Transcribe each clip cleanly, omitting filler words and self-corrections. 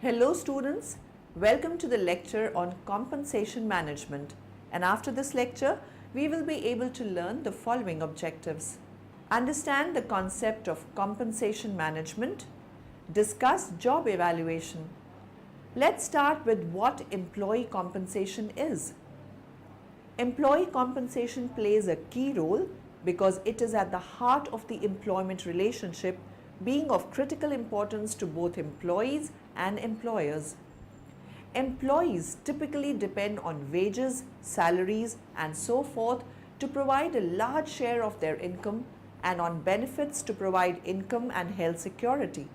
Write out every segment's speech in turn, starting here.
Hello students, welcome to the lecture on compensation management, and after this lecture we will be able to learn the following objectives. Understand the concept of compensation management, discuss job evaluation. Let's start with what employee compensation is. Employee compensation plays a key role because it is at the heart of the employment relationship, being of critical importance to both employees and employers. Employees typically depend on wages, salaries, and so forth to provide a large share of their income and on benefits to provide income and health security.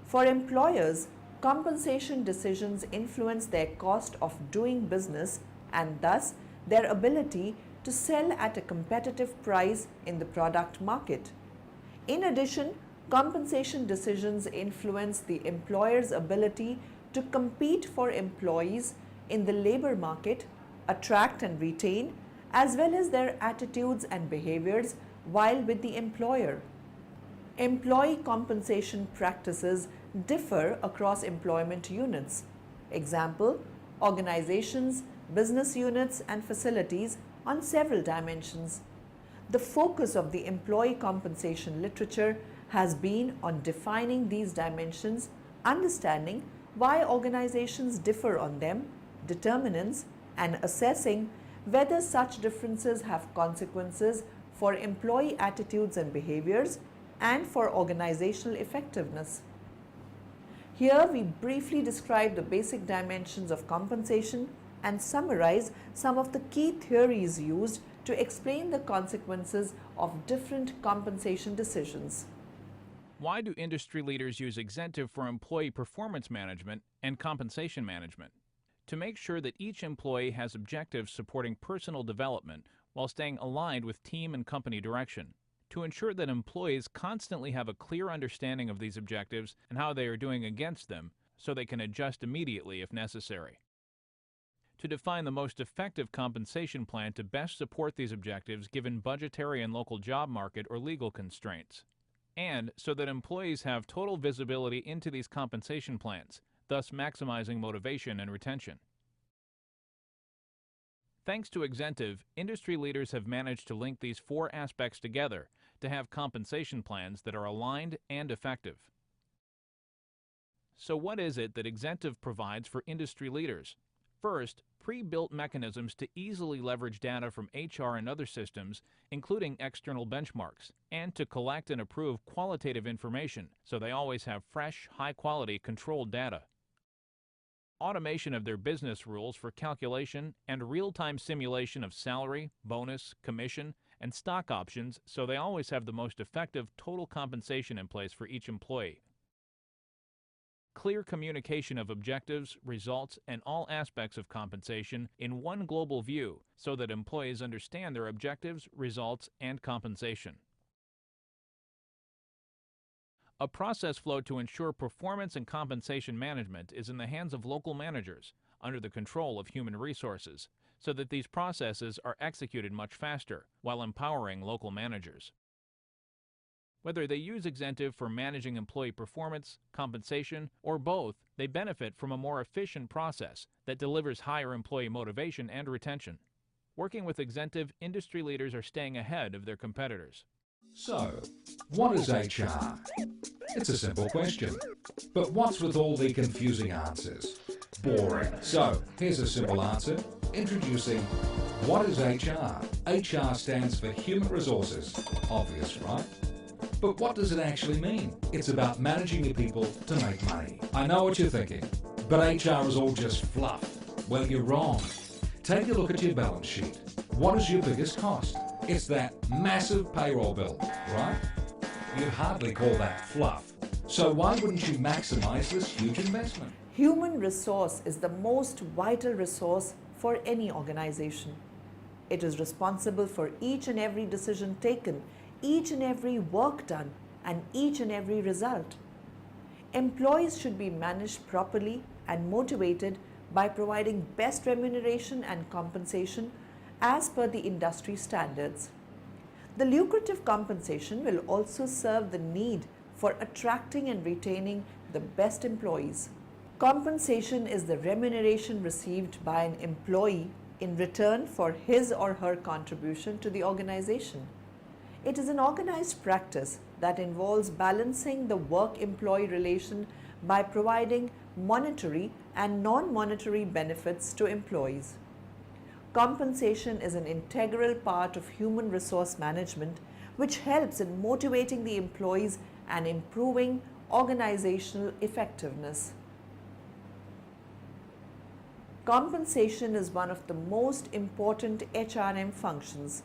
For employers, compensation decisions influence their cost of doing business and thus their ability to sell at a competitive price in the product market. In addition, compensation decisions influence the employer's ability to compete for employees in the labor market, attract and retain, as well as their attitudes and behaviors while with the employer. Employee compensation practices differ across employment units. Example, organizations, business units, and facilities on several dimensions. The focus of the employee compensation literature has been on defining these dimensions, understanding why organizations differ on them, determinants, and assessing whether such differences have consequences for employee attitudes and behaviors and for organizational effectiveness. Here we briefly describe the basic dimensions of compensation and summarize some of the key theories used to explain the consequences of different compensation decisions. Why do industry leaders use exemptive for employee performance management and compensation management? To make sure that each employee has objectives supporting personal development while staying aligned with team and company direction. To ensure that employees constantly have a clear understanding of these objectives and how they are doing against them so they can adjust immediately if necessary. To define the most effective compensation plan to best support these objectives given budgetary and local job market or legal constraints. And so that employees have total visibility into these compensation plans, thus maximizing motivation and retention. Thanks to exemptive, industry leaders have managed to link these four aspects together to have compensation plans that are aligned and effective. So what is it that exemptive provides for industry leaders? First, pre-built mechanisms to easily leverage data from HR and other systems, including external benchmarks, and to collect and approve qualitative information so they always have fresh, high-quality, controlled data. Automation of their business rules for calculation and real-time simulation of salary, bonus, commission, and stock options so they always have the most effective total compensation in place for each employee. Clear communication of objectives, results, and all aspects of compensation in one global view so that employees understand their objectives, results, and compensation. A process flow to ensure performance and compensation management is in the hands of local managers under the control of human resources so that these processes are executed much faster while empowering local managers. Whether they use exemptive for managing employee performance, compensation, or both, they benefit from a more efficient process that delivers higher employee motivation and retention. Working with exemptive, industry leaders are staying ahead of their competitors. So, what is HR? It's a simple question. But what's with all the confusing answers? Boring. So, here's a simple answer. Introducing what is HR? HR stands for Human Resources. Obvious, right? But what does it actually mean? It's about managing your people to make money. I know what you're thinking, but HR is all just fluff. Well, you're wrong. Take a look at your balance sheet. What is your biggest cost? It's that massive payroll bill, right? You'd hardly call that fluff. So why wouldn't you maximize this huge investment? Human resource is the most vital resource for any organization. It is responsible for each and every decision taken, each and every work done, and each and every result. Employees should be managed properly and motivated by providing best remuneration and compensation as per the industry standards. The lucrative compensation will also serve the need for attracting and retaining the best employees. Compensation is the remuneration received by an employee in return for his or her contribution to the organization. It is an organized practice that involves balancing the work-employee relation by providing monetary and non-monetary benefits to employees. Compensation is an integral part of human resource management which helps in motivating the employees and improving organizational effectiveness. Compensation is one of the most important HRM functions.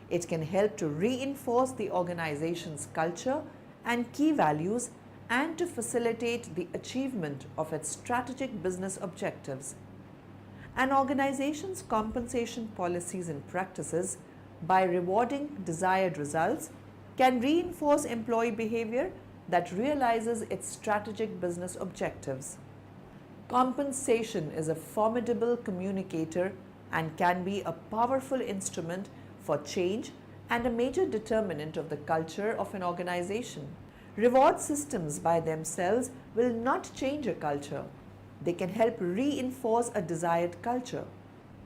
It can help to reinforce the organization's culture and key values and to facilitate the achievement of its strategic business objectives. An organization's compensation policies and practices, by rewarding desired results, can reinforce employee behavior that realizes its strategic business objectives. Compensation is a formidable communicator and can be a powerful instrument for change and a major determinant of the culture of an organization. Reward systems by themselves will not change a culture. They can help reinforce a desired culture.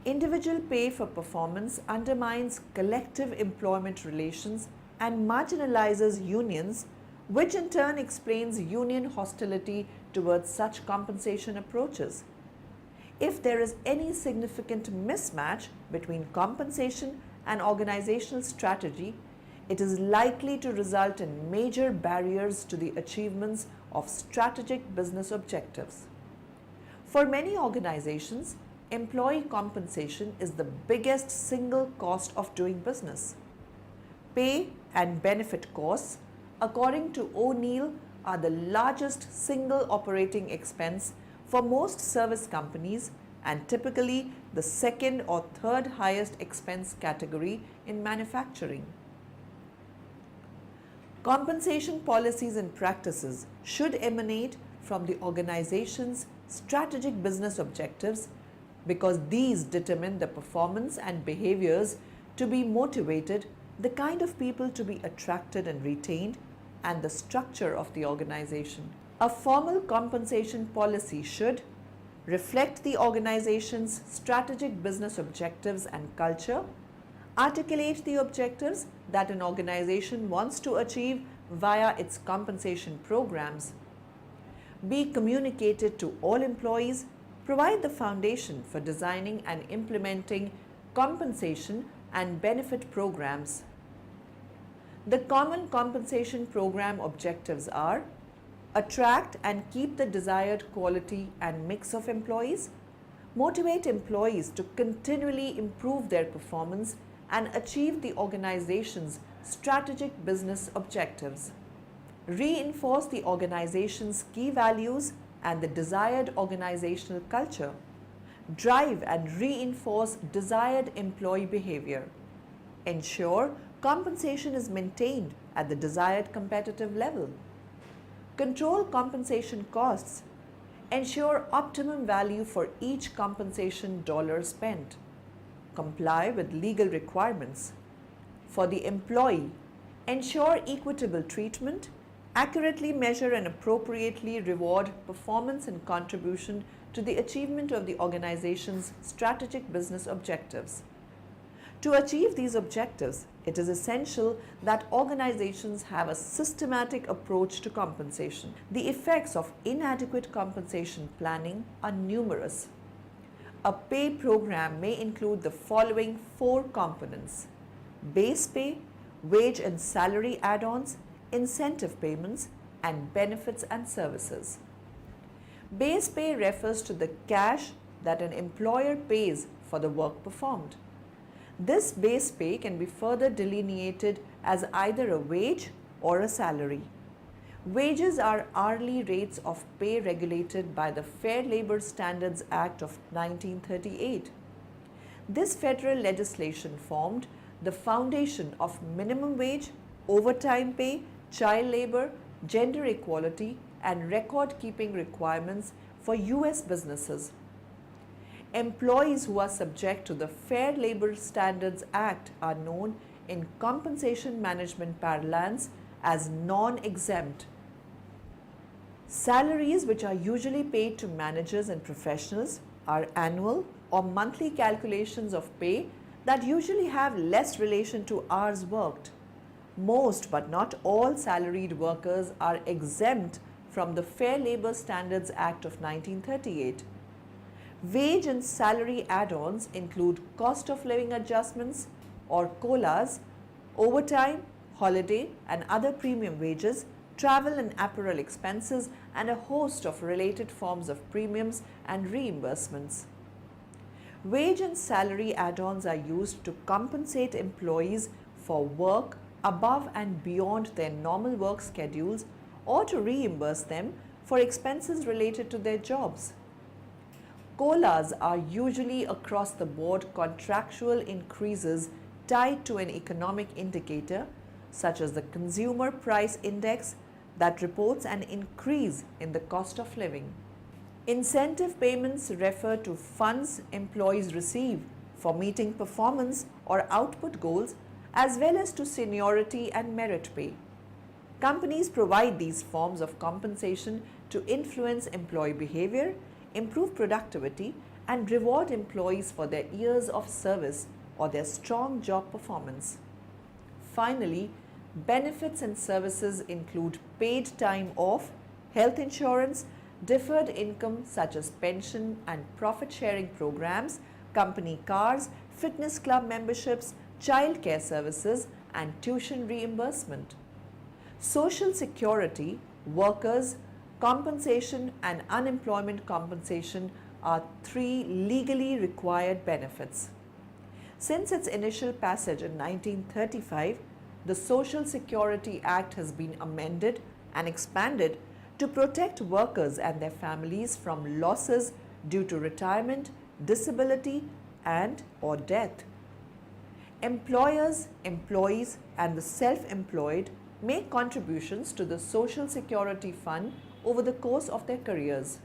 Individual pay for performance undermines collective employment relations and marginalizes unions, which in turn explains union hostility towards such compensation approaches. If there is any significant mismatch between compensation and organizational strategy, it is likely to result in major barriers to the achievements of strategic business objectives. For many organizations, employee compensation is the biggest single cost of doing business. Pay and benefit costs, according to O'Neill, are the largest single operating expense for most service companies and typically the second or third highest expense category in manufacturing. Compensation policies and practices should emanate from the organization's strategic business objectives because these determine the performance and behaviors to be motivated, the kind of people to be attracted and retained, and the structure of the organization. A formal compensation policy should reflect the organization's strategic business objectives and culture, articulate the objectives that an organization wants to achieve via its compensation programs, be communicated to all employees, provide the foundation for designing and implementing compensation and benefit programs. The common compensation program objectives are: attract and keep the desired quality and mix of employees, motivate employees to continually improve their performance and achieve the organization's strategic business objectives, reinforce the organization's key values and the desired organizational culture, drive and reinforce desired employee behavior, ensure compensation is maintained at the desired competitive level, control compensation costs, ensure optimum value for each compensation dollar spent, comply with legal requirements. For the employee, ensure equitable treatment, accurately measure and appropriately reward performance and contribution to the achievement of the organization's strategic business objectives. To achieve these objectives, it is essential that organizations have a systematic approach to compensation. The effects of inadequate compensation planning are numerous. A pay program may include the following 4 components: base pay, wage and salary add-ons, incentive payments, and benefits and services. Base pay refers to the cash that an employer pays for the work performed. This base pay can be further delineated as either a wage or a salary. Wages are hourly rates of pay regulated by the Fair Labor Standards Act of 1938. This federal legislation formed the foundation of minimum wage, overtime pay, child labor, gender equality, and record-keeping requirements for U.S. businesses. Employees who are subject to the Fair Labor Standards Act are known in compensation management parlance as non-exempt. Salaries which are usually paid to managers and professionals are annual or monthly calculations of pay that usually have less relation to hours worked. Most but not all salaried workers are exempt from the Fair Labor Standards Act of 1938. Wage and salary add-ons include cost of living adjustments or COLAs, overtime, holiday and other premium wages, travel and apparel expenses, and a host of related forms of premiums and reimbursements. Wage and salary add-ons are used to compensate employees for work above and beyond their normal work schedules or to reimburse them for expenses related to their jobs. COLAs are usually across the board contractual increases tied to an economic indicator such as the Consumer Price Index that reports an increase in the cost of living. Incentive payments refer to funds employees receive for meeting performance or output goals as well as to seniority and merit pay. Companies provide these forms of compensation to influence employee behavior, improve productivity, and reward employees for their years of service or their strong job performance. Finally, benefits and services include paid time off, health insurance, deferred income such as pension and profit sharing programs, company cars, fitness club memberships, child care services, and tuition reimbursement. Social Security, workers' compensation, and unemployment compensation are three legally required benefits. Since its initial passage in 1935, the Social Security Act has been amended and expanded to protect workers and their families from losses due to retirement, disability, and/or death. Employers, employees, and the self-employed make contributions to the Social Security Fund over the course of their careers.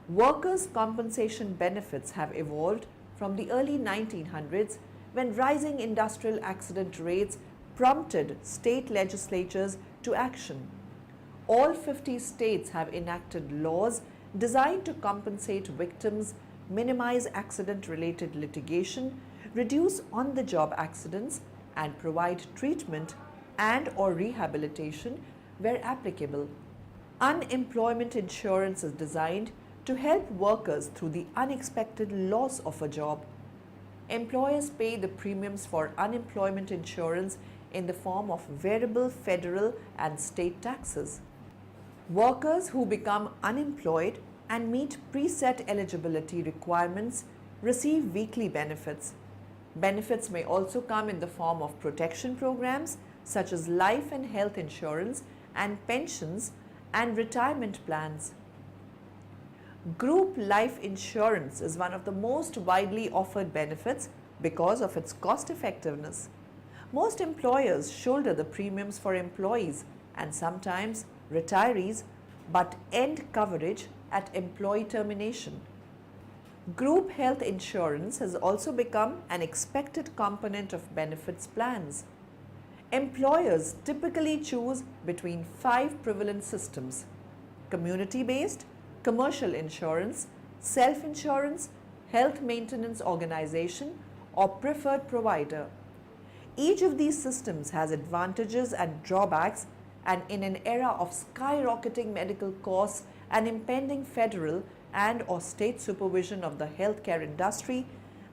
Workers' compensation benefits have evolved from the early 1900s when rising industrial accident rates prompted state legislatures to action. All 50 states have enacted laws designed to compensate victims, minimize accident-related litigation, reduce on-the-job accidents, and provide treatment and/or rehabilitation where applicable. Unemployment insurance is designed to help workers through the unexpected loss of a job. Employers pay the premiums for unemployment insurance in the form of variable federal and state taxes. Workers who become unemployed and meet preset eligibility requirements receive weekly benefits. Benefits may also come in the form of protection programs such as life and health insurance and pensions and retirement plans. Group life insurance is one of the most widely offered benefits because of its cost effectiveness. Most employers shoulder the premiums for employees and sometimes retirees, but end coverage at employee termination. Group health insurance has also become an expected component of benefits plans. Employers typically choose between 5 prevalent systems: community-based, commercial insurance, self-insurance, health maintenance organization, or preferred provider. Each of these systems has advantages and drawbacks, and in an era of skyrocketing medical costs and impending federal and/or state supervision of the healthcare industry,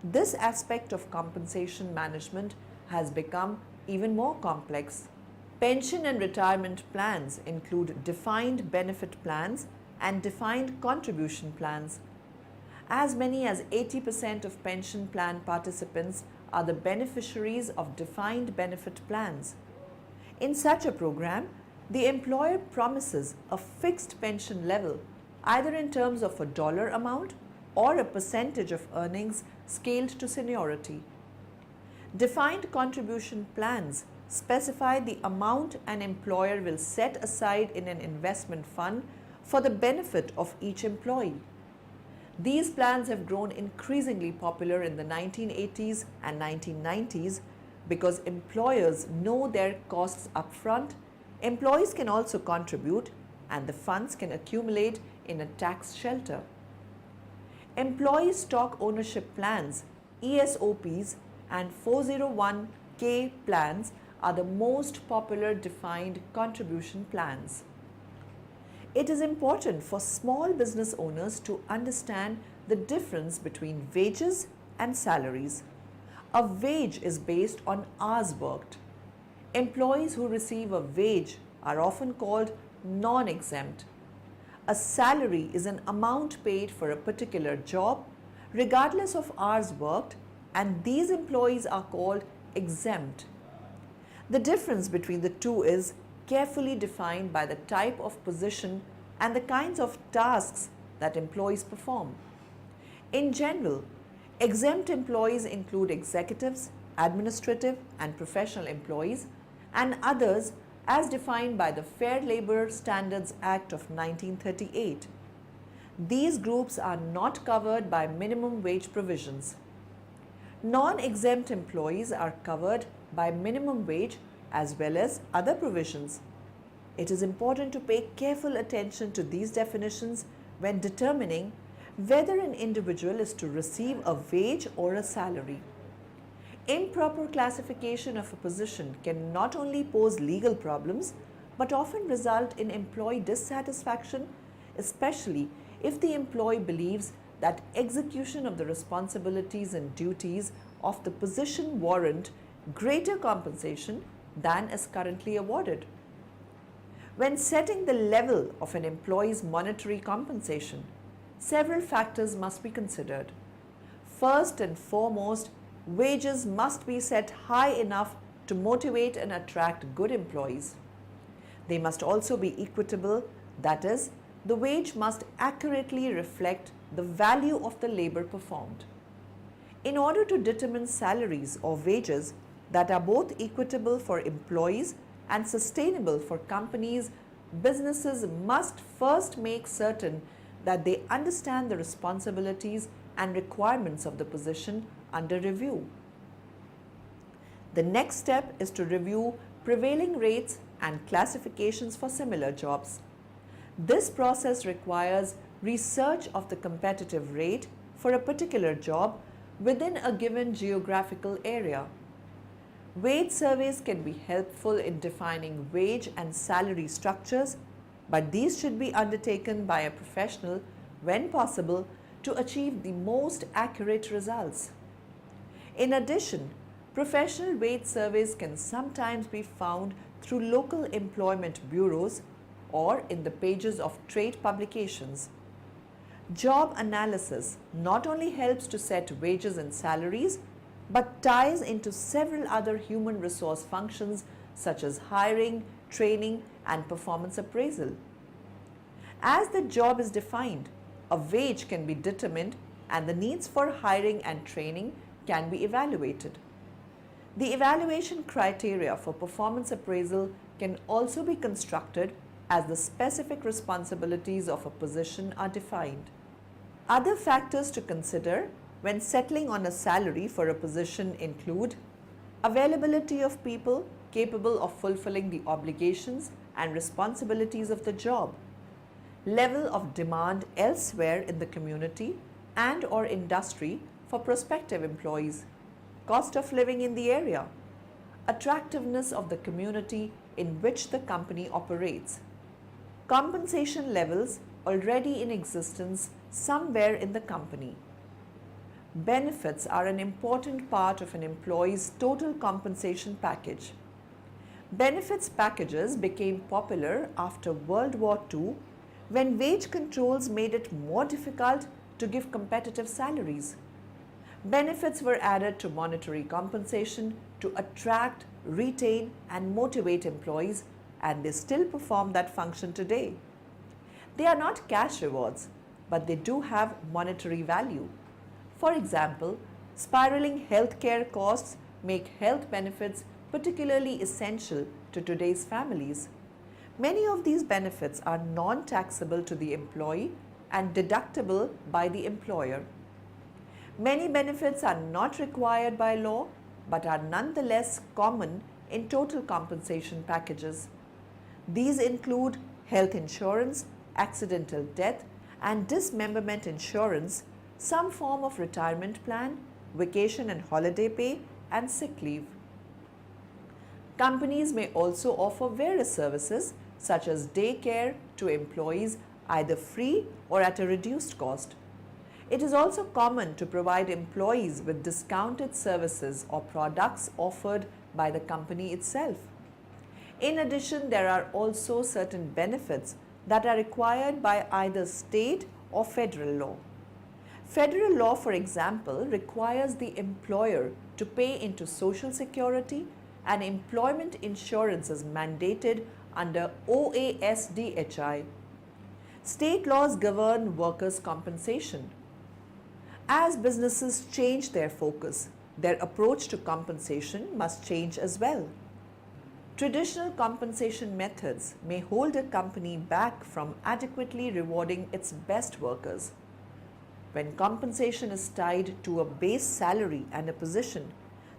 this aspect of compensation management has become even more complex. Pension and retirement plans include defined benefit plans and defined contribution plans. As many as 80% of pension plan participants are the beneficiaries of defined benefit plans. In such a program, the employer promises a fixed pension level, either in terms of a dollar amount or a percentage of earnings scaled to seniority. Defined contribution plans specify the amount an employer will set aside in an investment fund for the benefit of each employee. These plans have grown increasingly popular in the 1980s and 1990s because employers know their costs upfront, employees can also contribute, and the funds can accumulate in a tax shelter. Employee Stock Ownership Plans, ESOPs, and 401k plans are the most popular defined contribution plans. It is important for small business owners to understand the difference between wages and salaries. A wage is based on hours worked. Employees who receive a wage are often called non-exempt. A salary is an amount paid for a particular job, regardless of hours worked, and these employees are called exempt. The difference between the two is carefully defined by the type of position and the kinds of tasks that employees perform. In general, exempt employees include executives, administrative and professional employees, and others as defined by the Fair Labor Standards Act of 1938. These groups are not covered by minimum wage provisions. Non-exempt employees are covered by minimum wage as well as other provisions. It is important to pay careful attention to these definitions when determining whether an individual is to receive a wage or a salary. Improper classification of a position can not only pose legal problems but often result in employee dissatisfaction, especially if the employee believes that execution of the responsibilities and duties of the position warrant greater compensation than is currently awarded. When setting the level of an employee's monetary compensation, several factors must be considered. First and foremost, wages must be set high enough to motivate and attract good employees. They must also be equitable, that is, the wage must accurately reflect the value of the labor performed. In order to determine salaries or wages that are both equitable for employees and sustainable for companies, businesses must first make certain that they understand the responsibilities and requirements of the position under review. The next step is to review prevailing rates and classifications for similar jobs. This process requires research of the competitive rate for a particular job within a given geographical area. Wage surveys can be helpful in defining wage and salary structures, but these should be undertaken by a professional when possible to achieve the most accurate results. In addition, professional wage surveys can sometimes be found through local employment bureaus or in the pages of trade publications. Job analysis not only helps to set wages and salaries, but ties into several other human resource functions such as hiring, training, and performance appraisal. As the job is defined, a wage can be determined and the needs for hiring and training can be evaluated. The evaluation criteria for performance appraisal can also be constructed as the specific responsibilities of a position are defined. Other factors to consider when settling on a salary for a position include availability of people capable of fulfilling the obligations and responsibilities of the job, level of demand elsewhere in the community and or industry for prospective employees, cost of living in the area, attractiveness of the community in which the company operates, compensation levels already in existence somewhere in the company. Benefits are an important part of an employee's total compensation package. Benefits packages became popular after World War II when wage controls made it more difficult to give competitive salaries. Benefits were added to monetary compensation to attract, retain, and motivate employees, and they still perform that function today. They are not cash rewards, but they do have monetary value. For example, spiraling healthcare costs make health benefits particularly essential to today's families. Many of these benefits are non-taxable to the employee and deductible by the employer. Many benefits are not required by law but are nonetheless common in total compensation packages. These include health insurance, accidental death, and dismemberment insurance, some form of retirement plan, vacation and holiday pay, and sick leave. Companies may also offer various services such as daycare to employees either free or at a reduced cost. It is also common to provide employees with discounted services or products offered by the company itself. In addition, there are also certain benefits that are required by either state or federal law. Federal law, for example, requires the employer to pay into Social Security, and employment insurance is mandated under OASDHI. State laws govern workers' compensation. As businesses change their focus, their approach to compensation must change as well. Traditional compensation methods may hold a company back from adequately rewarding its best workers. When compensation is tied to a base salary and a position,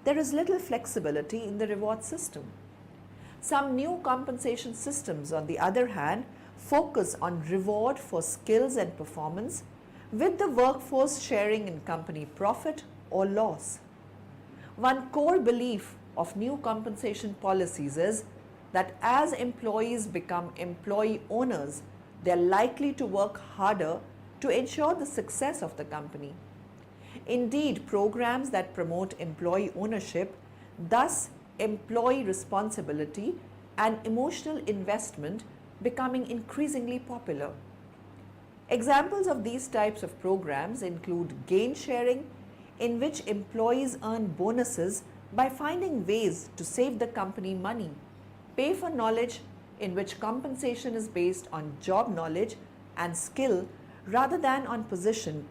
there is little flexibility in the reward system. Some new compensation systems, on the other hand, focus on reward for skills and performance, with the workforce sharing in company profit or loss. One core belief of new compensation policies is that as employees become employee owners, they are likely to work harder to ensure the success of the company. Indeed, programs that promote employee ownership, thus employee responsibility and emotional investment, becoming increasingly popular. Examples of these types of programs include gain sharing, in which employees earn bonuses by finding ways to save the company money; pay for knowledge, in which compensation is based on job knowledge and skill rather than on position,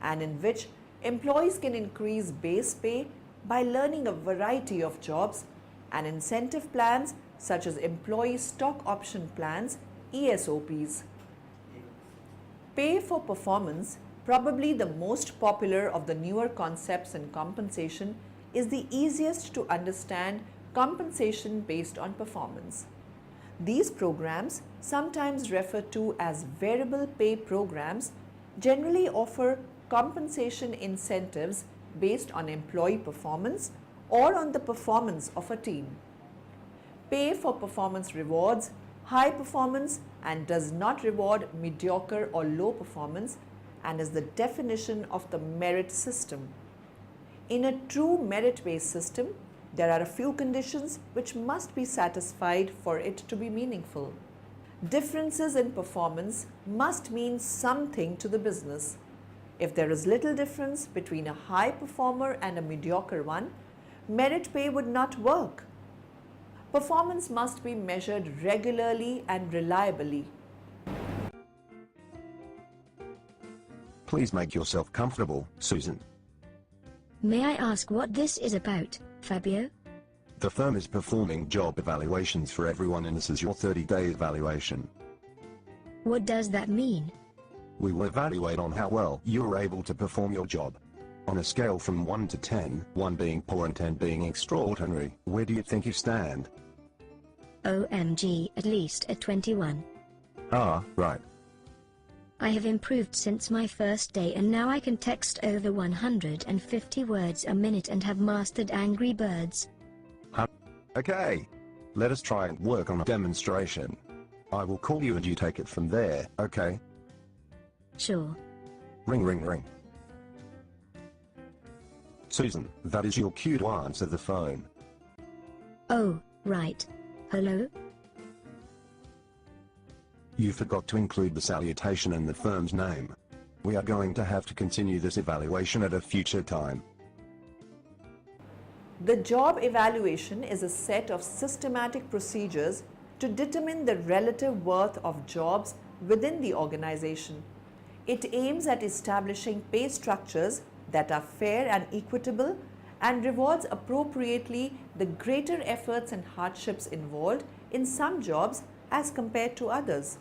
and in which employees can increase base pay by learning a variety of jobs; and incentive plans such as employee stock option plans, ESOPs. Pay for performance, probably the most popular of the newer concepts in compensation, is the easiest to understand compensation based on performance. These programs, sometimes referred to as variable pay programs, generally offer compensation incentives based on employee performance or on the performance of a team. Pay for performance rewards high performance and does not reward mediocre or low performance, and is the definition of the merit system. In a true merit-based system, there are a few conditions which must be satisfied for it to be meaningful. Differences in performance must mean something to the business. If there is little difference between a high performer and a mediocre one, merit pay would not work. Performance must be measured regularly and reliably. Please make yourself comfortable, Susan. May I ask what this is about, Fabio? The firm is performing job evaluations for everyone, and this is your 30-day evaluation. What does that mean? We will evaluate on how well you are able to perform your job. On a scale from 1 to 10, 1 being poor and 10 being extraordinary, where do you think you stand? OMG, at least a 21. Ah, right. I have improved since my first day, and now I can text over 150 words a minute and have mastered Angry Birds. Okay. Let us try and work on a demonstration. I will call you and you take it from there, okay? Sure. Ring ring ring. Susan, that is your cue to answer the phone. Oh, right. Hello? You forgot to include the salutation and the firm's name. We are going to have to continue this evaluation at a future time. The job evaluation is a set of systematic procedures to determine the relative worth of jobs within the organization. It aims at establishing pay structures that are fair and equitable and rewards appropriately the greater efforts and hardships involved in some jobs as compared to others.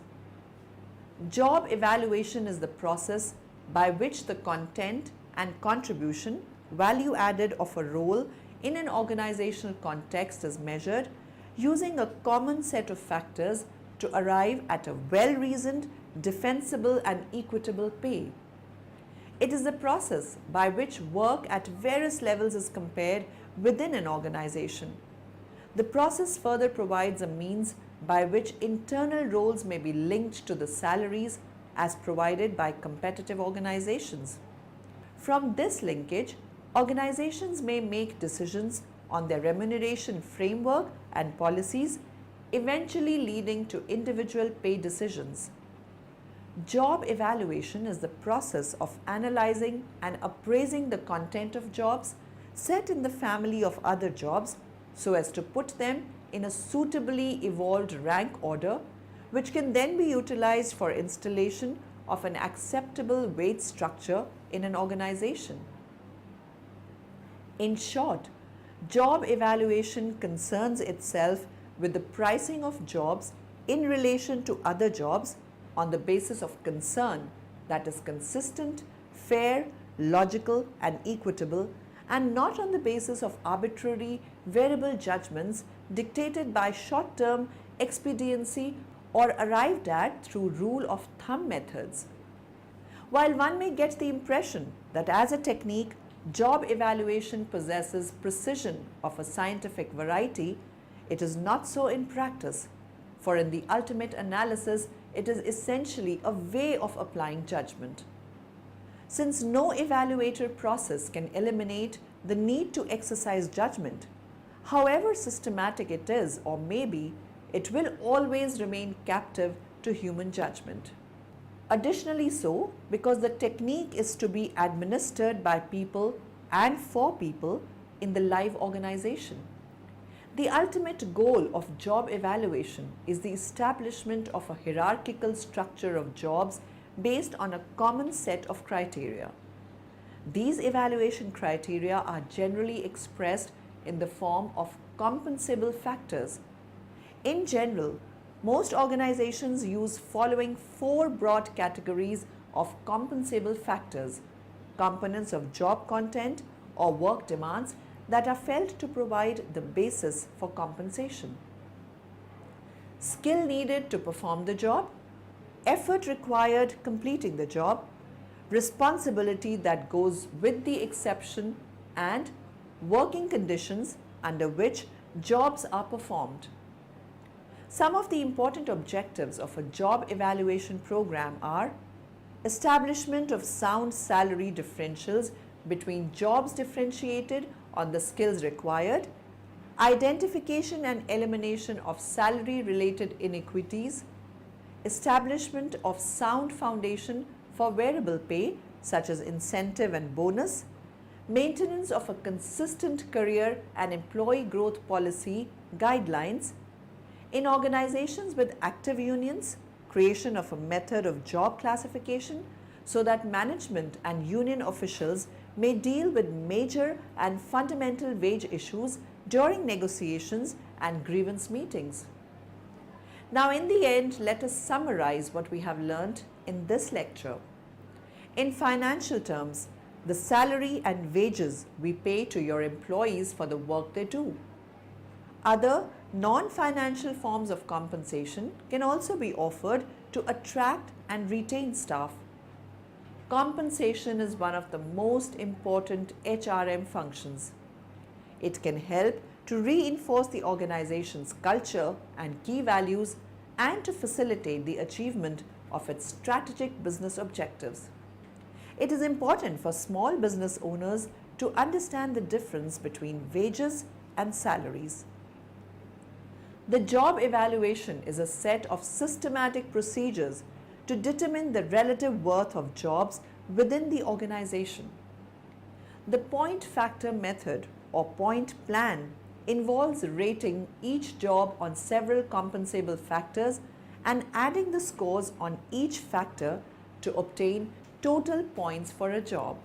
Job evaluation is the process by which the content and contribution, value added of a role in an organizational context is measured using a common set of factors to arrive at a well-reasoned, defensible and equitable pay. It is the process by which work at various levels is compared within an organization. The process further provides a means by which internal roles may be linked to the salaries as provided by competitive organizations. From this linkage, organizations may make decisions on their remuneration framework and policies, eventually leading to individual pay decisions. Job evaluation is the process of analyzing and appraising the content of jobs set in the family of other jobs so as to put them in a suitably evolved rank order, which can then be utilized for installation of an acceptable wage structure in an organization. In short, job evaluation concerns itself with the pricing of jobs in relation to other jobs on the basis of concern that is consistent, fair, logical and equitable, and not on the basis of arbitrary variable judgments dictated by short-term expediency or arrived at through rule of thumb methods. While one may get the impression that as a technique, job evaluation possesses precision of a scientific variety, it is not so in practice, for in the ultimate analysis, it is essentially a way of applying judgment. Since no evaluator process can eliminate the need to exercise judgment, however systematic it is or may be, it will always remain captive to human judgment. Additionally so, because the technique is to be administered by people and for people in the live organization. The ultimate goal of job evaluation is the establishment of a hierarchical structure of jobs based on a common set of criteria. These evaluation criteria are generally expressed in the form of compensable factors. In general, most organizations use following four broad categories of compensable factors: components of job content or work demands that are felt to provide the basis for compensation. Skill needed to perform the job, effort required completing the job, responsibility that goes with the exception, and working conditions under which jobs are performed. Some of the important objectives of a job evaluation program are establishment of sound salary differentials between jobs differentiated on the skills required, identification and elimination of salary-related inequities, establishment of sound foundation for variable pay such as incentive and bonus, maintenance of a consistent career and employee growth policy guidelines. In organizations with active unions, creation of a method of job classification so that management and union officials may deal with major and fundamental wage issues during negotiations and grievance meetings. Now, in the end, let us summarize what we have learned in this lecture. In financial terms, the salary and wages we pay to your employees for the work they do. Other non-financial forms of compensation can also be offered to attract and retain staff. Compensation is one of the most important HRM functions. It can help to reinforce the organization's culture and key values and to facilitate the achievement of its strategic business objectives. It is important for small business owners to understand the difference between wages and salaries. The job evaluation is a set of systematic procedures to determine the relative worth of jobs within the organization. The point factor method or point plan involves rating each job on several compensable factors and adding the scores on each factor to obtain total points for a job.